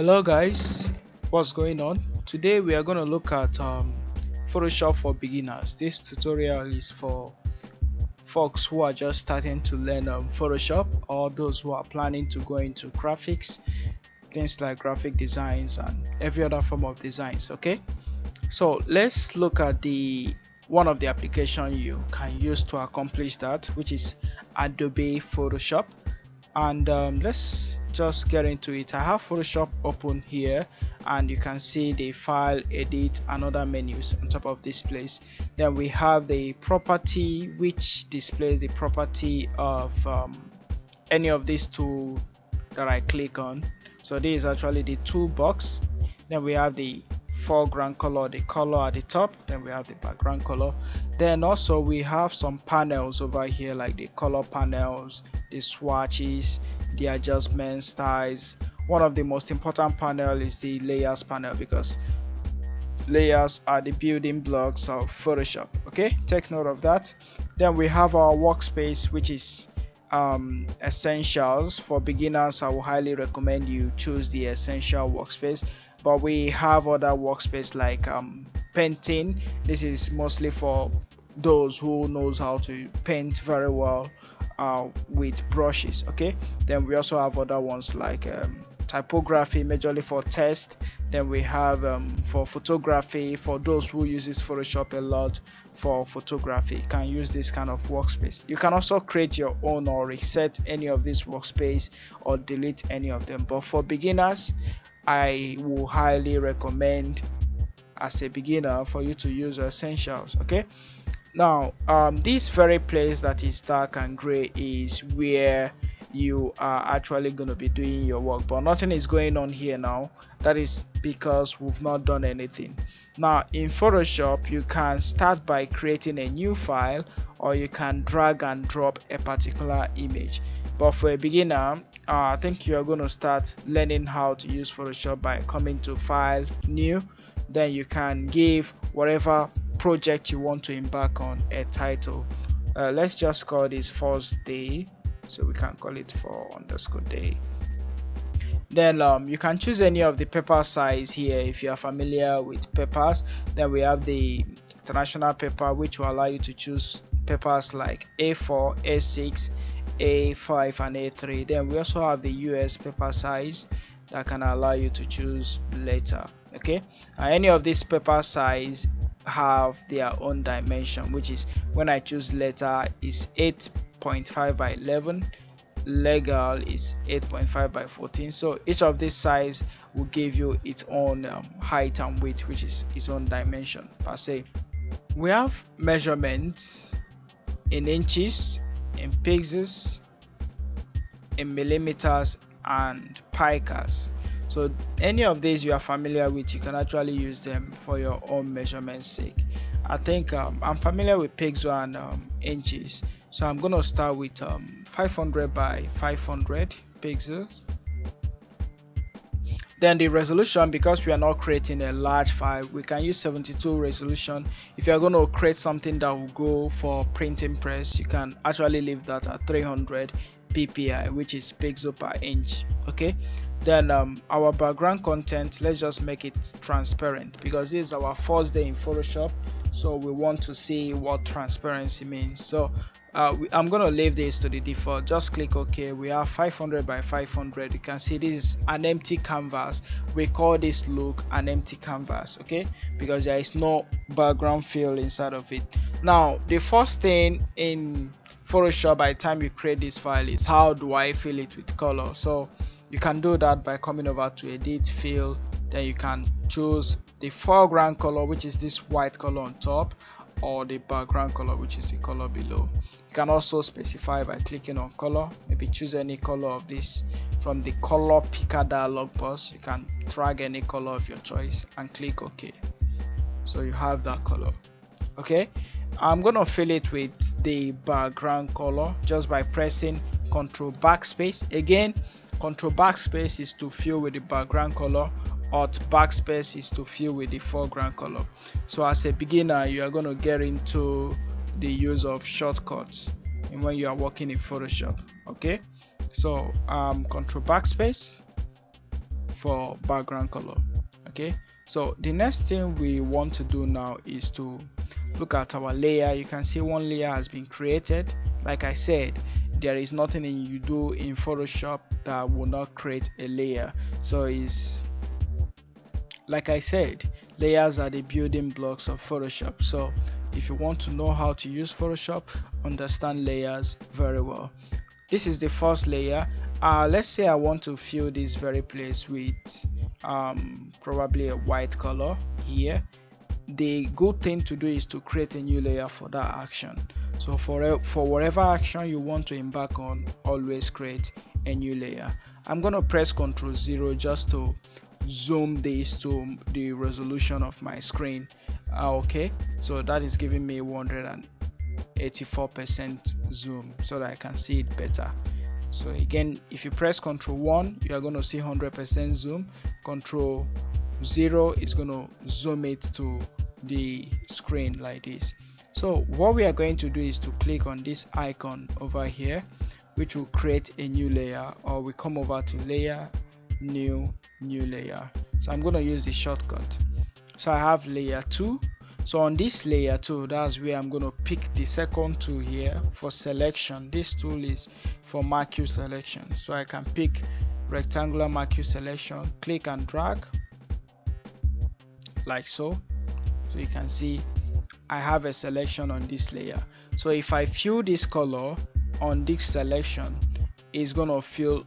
Hello guys, what's going on? Today we are going to look at Photoshop for beginners. This tutorial is for folks who are just starting to learn Photoshop, or those who are planning to go into graphics, things like graphic designs and every other form of designs. Okay, so let's look at the one of the application you can use to accomplish that, which is Adobe Photoshop. And let's just get into it. I have Photoshop open here, and you can see the file, edit, and other menus on top of this place. Then we have the property, which displays the property of any of these two that I click on. So this is actually the toolbox. Then we have the foreground color, the color at the top. Then we have the background color. Then also we have some panels over here, like the color panels, the swatches, the adjustment styles. One of the most important panel is the layers panel, because layers are the building blocks of Photoshop. Okay, take note of that. Then we have our workspace, which is essentials. For beginners, I will highly recommend you choose the essential workspace, but we have other workspace like painting. This is mostly for those who knows how to paint very well with brushes. Okay, then we also have other ones like typography, majorly for text. Then we have for photography, for those who uses Photoshop a lot for photography, you can use this kind of workspace. You can also create your own or reset any of this workspace or delete any of them, but for beginners I will highly recommend, as a beginner, for you to use essentials. Okay, now this very place that is dark and gray is where you are actually going to be doing your work, but nothing is going on here now. That is because we've not done anything. Now in Photoshop, you can start by creating a new file, or you can drag and drop a particular image. But for a beginner, I think you're going to start learning how to use Photoshop by coming to File, New. Then you can give whatever project you want to embark on a title. Let's just call this first day, so we can call it for_day. Then you can choose any of the paper size here if you are familiar with papers. Then we have the international paper, which will allow you to choose papers like A4, A6, A5 and A3. Then we also have the US paper size that can allow you to choose letter. Okay, any of these paper size have their own dimension, which is, when I choose letter, is 8.5 by 11, legal is 8.5 by 14. So each of this size will give you its own height and width, which is its own dimension per se. We have measurements in inches, in pixels, in millimeters, and picas. So any of these you are familiar with, you can actually use them for your own measurement sake. I think I'm familiar with pixel and inches, so I'm gonna start with 500 by 500 pixels. Then the resolution, because we are not creating a large file, we can use 72 resolution. If you are going to create something that will go for printing press, you can actually leave that at 300 ppi, which is pixel per inch. Okay, then our background content, let's just make it transparent, because this is our first day in Photoshop, so we want to see what transparency means. So I'm gonna leave this to the default. Just click OK. We have 500 by 500. You can see this is an empty canvas. We call this look an empty canvas, okay, because there is no background fill inside of it. Now the first thing in Photoshop by the time you create this file is, how do I fill it with color? So you can do that by coming over to edit, fill. Then you can choose the foreground color, which is this white color on top, or the background color, which is the color below. You can also specify by clicking on color. Maybe choose any color of this from the color picker dialog box. You can drag any color of your choice and click OK. So you have that color. Okay, I'm gonna fill it with the background color just by pressing Ctrl backspace. Again, Ctrl backspace is to fill with the background color, Alt backspace is to fill with the foreground color. So as a beginner, you are going to get into the use of shortcuts and when you are working in Photoshop. Okay, so Ctrl backspace, for background color. Okay, so the next thing we want to do now is to look at our layer. You can see one layer has been created. Like I said, there is nothing you do in Photoshop that will not create a layer. So it's like I said, layers are the building blocks of Photoshop. So if you want to know how to use Photoshop, understand layers very well. This is the first layer. Let's say I want to fill this very place with probably a white color here. The good thing to do is to create a new layer for that action. So for whatever action you want to embark on, always create a new layer. I'm going to press Ctrl 0 just to zoom this to the resolution of my screen. Okay, so that is giving me 184% zoom so that I can see it better. So again, if you press Ctrl 1, you are going to see 100% zoom. Ctrl 0 is going to zoom it to the screen like this. So what we are going to do is to click on this icon over here, which will create a new layer, or we come over to layer, new layer. So I'm going to use the shortcut. So I have layer 2. So on this layer 2, that's where I'm going to pick the second tool here for selection. This tool is for marquee selection. So I can pick rectangular marquee selection, click and drag like so. So you can see I have a selection on this layer. So if I fill this color on this selection, it's going to fill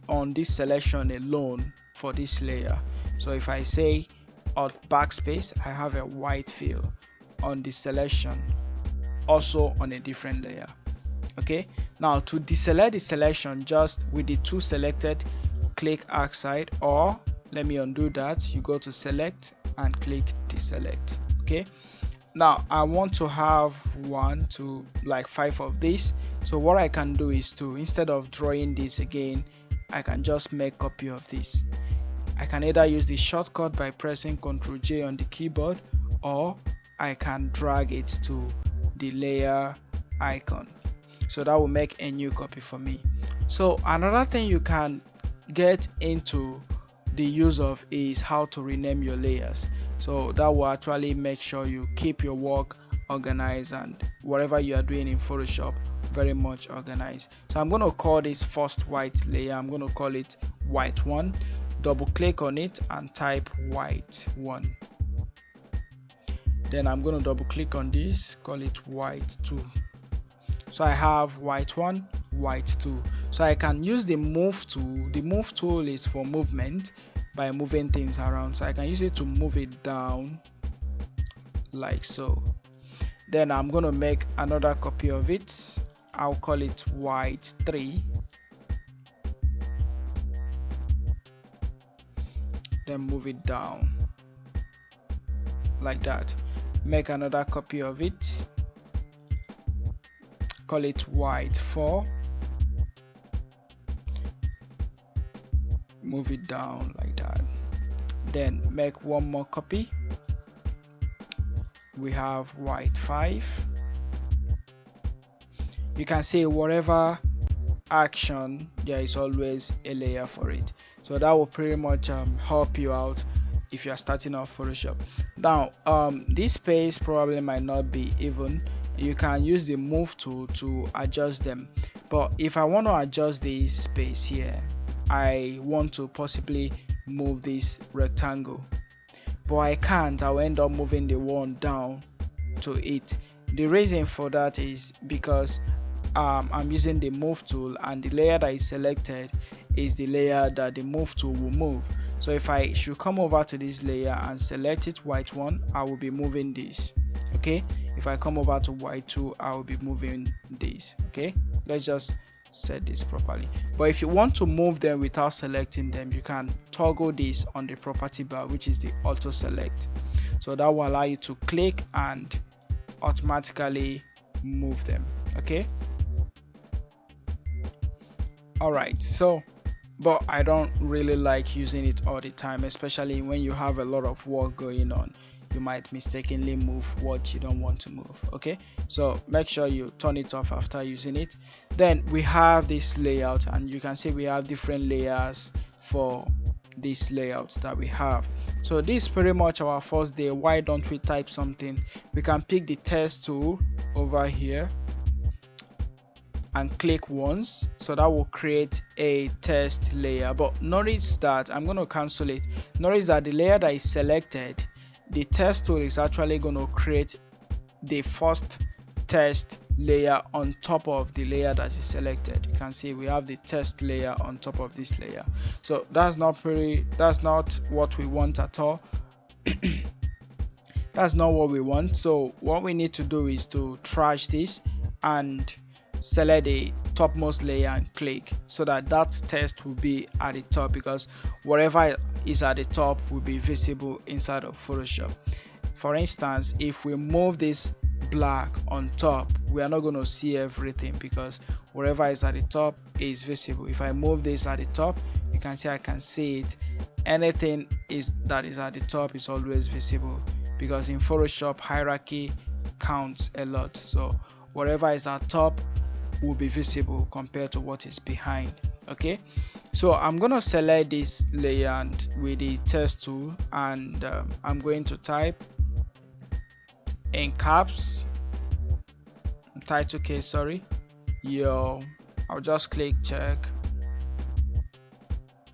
on this selection alone for this layer. So if I say Alt backspace, I have a white fill on the selection, also on a different layer. Okay, now to deselect the selection, just with the two selected, click arc side, or let me undo that, you go to select and click deselect. Okay, now I want to have 1 to like 5 of these. So what I can do is to, instead of drawing this again, I can just make copy of this. I can either use the shortcut by pressing Ctrl J on the keyboard, or I can drag it to the layer icon. So that will make a new copy for me. So another thing you can get into the use of is how to rename your layers. So that will actually make sure you keep your work organized and whatever you are doing in Photoshop very much organized. So I'm going to call this first white layer, I'm going to call it white 1. Double click on it and type white 1. Then I'm going to double click on this, call it white 2. So I have white 1, white 2. So I can use the move tool. The move tool is for movement by moving things around. So I can use it to move it down like so. Then I'm going to make another copy of it. I'll call it white 3. Then move it down like that. Make another copy of it, call it white 4, move it down like that. Then make one more copy, we have white 5. You can see whatever action, there is always a layer for it. So that will pretty much help you out if you are starting off Photoshop. Now this space probably might not be even. You can use the move tool to adjust them, but if I want to adjust this space here, I want to possibly move this rectangle, but I can't. I'll end up moving the one down to it. The reason for that is because I'm using the move tool, and the layer that is selected is the layer that the move tool will move. So if I should come over to this layer and select it white 1, I will be moving this. Okay, if I come over to white 2, I will be moving this. Okay, let's just set this properly. But if you want to move them without selecting them, you can toggle this on the property bar, which is the auto select. So that will allow you to click and automatically move them. Okay, alright, so but I don't really like using it all the time, especially when you have a lot of work going on. You might mistakenly move what you don't want to move. Okay, so make sure you turn it off after using it. Then we have this layout, and you can see we have different layers for this layout that we have. So this is pretty much our first day. Why don't we type something? We can pick the test tool over here and click once, so that will create a test layer. But notice that I'm going to cancel it. Notice that the layer that is selected, the test tool is actually going to create the first test layer on top of the layer that is selected. You can see we have the test layer on top of this layer. So that's not what we want at all. That's not what we want. So what we need to do is to trash this and select the topmost layer and click, so that test will be at the top, because whatever is at the top will be visible inside of Photoshop. For instance, if we move this black on top, we are not going to see everything, because whatever is at the top is visible. If I move this at the top, you can see I can see it. Anything that is at the top is always visible, because in Photoshop hierarchy counts a lot. So whatever is at top will be visible compared to what is behind. Okay, so I'm gonna select this layer and with the test tool, and I'm going to type in caps title case, I'll just click check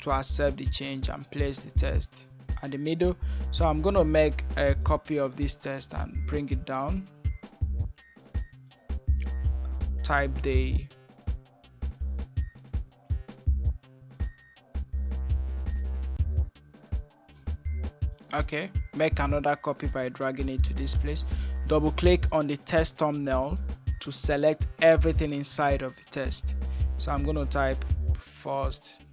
to accept the change and place the test at the middle. So I'm gonna make a copy of this test and bring it down. Type the make another copy by dragging it to this place. Double click on the test thumbnail to select everything inside of the test. So I'm going to type first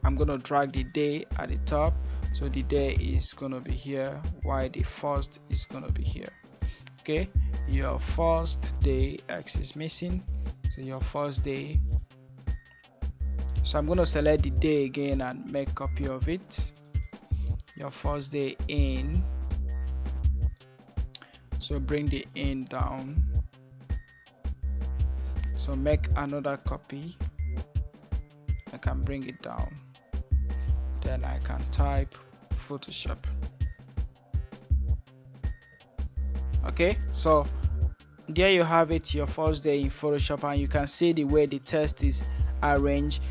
I'm going to drag the day at the top. So the day is going to be here, while the first is going to be here. Okay, your first day X is missing, so your first day. So I'm going to select the day again and make copy of it. Your first day in, so bring the in down. So make another copy. I can bring it down. Then I can type Photoshop. Okay, so there you have it, your first day in Photoshop, and you can see the way the test is arranged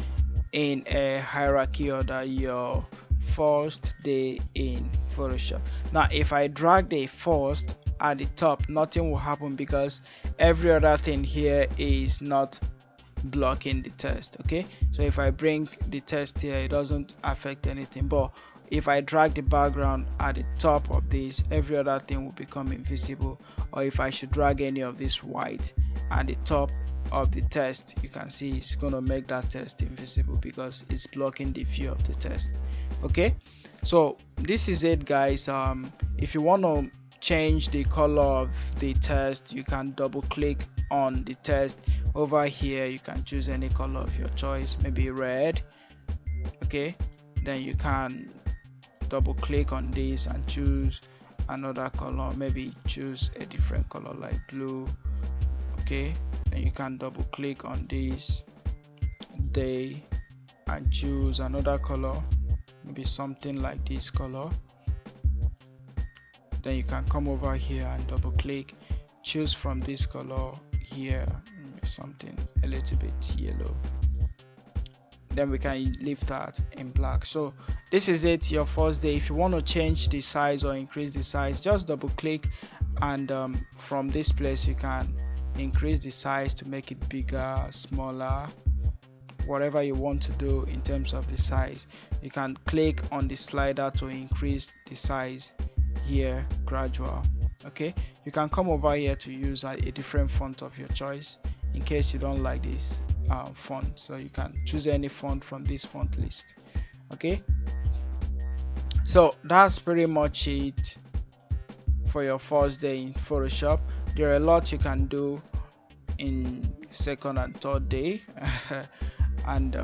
in a hierarchy order. Your first day in Photoshop. Now if I drag the first at the top, nothing will happen, because every other thing here is not blocking the test. Okay, so if I bring the test here, it doesn't affect anything. But if I drag the background at the top of this, every other thing will become invisible. Or if I should drag any of this white at the top of the test, you can see it's going to make that test invisible, because it's blocking the view of the test. Okay, so this is it, guys. If you want to change the color of the test, you can double click on the test. Over here you can choose any color of your choice, maybe red. Okay, then you can double click on this and choose another color, maybe choose a different color like blue. Okay, then you can double click on this day and choose another color, maybe something like this color. Then you can come over here and double click, choose from this color here, something a little bit yellow. Then we can leave that in black. So this is it, your first day. If you want to change the size or increase the size, just double click, and from this place you can increase the size to make it bigger, smaller, whatever you want to do in terms of the size. You can click on the slider to increase the size here, gradual. Okay, you can come over here to use a different font of your choice in case you don't like this font. So you can choose any font from this font list. Okay, so that's pretty much it for your first day in Photoshop. There are a lot you can do in second and third day and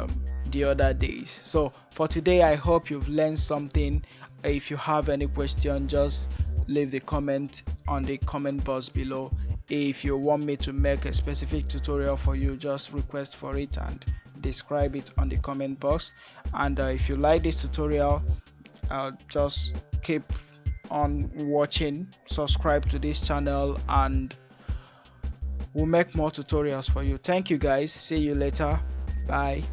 the other days. So for today, I hope you've learned something. If you have any question, just leave the comment on the comment box below. If you want me to make a specific tutorial for you, just request for it and describe it on the comment box. And if you like this tutorial, just keep on watching, subscribe to this channel, and we'll make more tutorials for you. Thank you guys, see you later, bye.